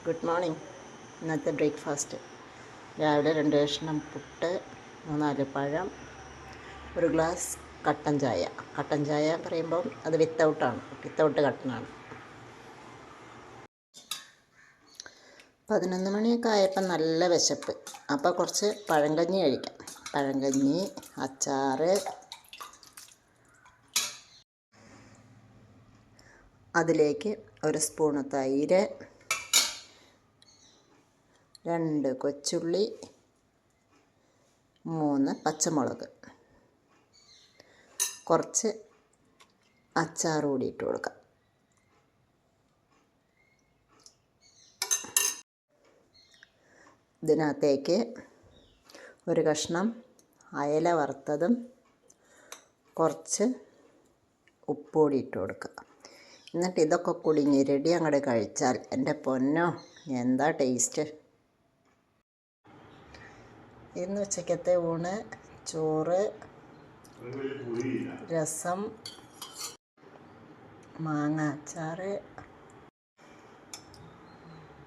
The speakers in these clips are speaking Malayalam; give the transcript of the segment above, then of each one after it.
Good morning. ഇന്നത്തെ ബ്രേക്ക്ഫാസ്റ്റ് രാവിലെ 2 കഷ്ണം പുട്ട്, 3-4 പഴം, ഒരു ഗ്ലാസ് കട്ടൻ ചായ. കട്ടൻ ചായ പറയുമ്പം അത് വിത്തൗട്ട് കട്ടനാണ്. 11 മണിയൊക്കെ ആയപ്പോൾ നല്ല വിശപ്പ്. അപ്പോൾ കുറച്ച് പഴങ്കഞ്ഞി കഴിക്കാം. പഴങ്കഞ്ഞി, അച്ചാറ്, അതിലേക്ക് ഒരു സ്പൂണ് തൈര്, 2 കൊച്ചുള്ളി, 3 പച്ചമുളക്, കുറച്ച് അച്ചാർ കൂടി ഇട്ട് കൊടുക്കാം. ഇതിനകത്തേക്ക് ഒരു കഷ്ണം അയല വറുത്തതും കുറച്ച് ഉപ്പുപൊടി ഇട്ട് കൊടുക്കുക. എന്നിട്ട് ഇതൊക്കെ കൂടി ഞെരടി അങ്ങോട്ട് കഴിച്ചാൽ എൻ്റെ പൊന്നോ എന്താ ടേസ്റ്റ്. ഇന്ന് ഉച്ചക്കത്തെ ഊണ് ചോറ്, രസം, മാങ്ങ അച്ചാറ്,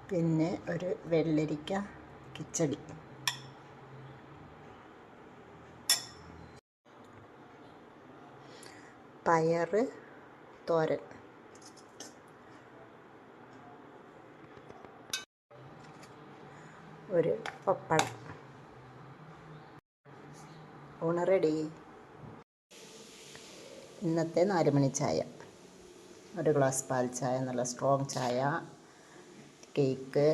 പിന്നെ ഒരു വെള്ളരിക്ക കിച്ചടി. പയറ് തോരൻ, ഒരു പപ്പടം. ഊണ് റെഡി. ഇന്നത്തെ 4 മണി ചായ, ഒരു ഗ്ലാസ് പാൽ ചായ, നല്ല സ്ട്രോങ് ചായ, കേക്ക്,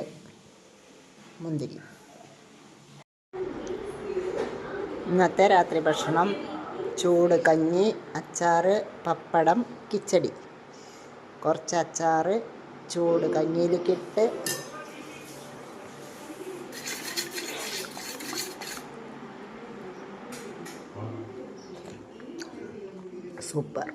മുന്തിരി. ഇന്നത്തെ രാത്രി ഭക്ഷണം ചൂട് കഞ്ഞി, അച്ചാറ്, പപ്പടം, കിച്ചടി. കുറച്ച് അച്ചാറ് ചൂട് കഞ്ഞിയിലേക്കിട്ട് സൂപ്പർ.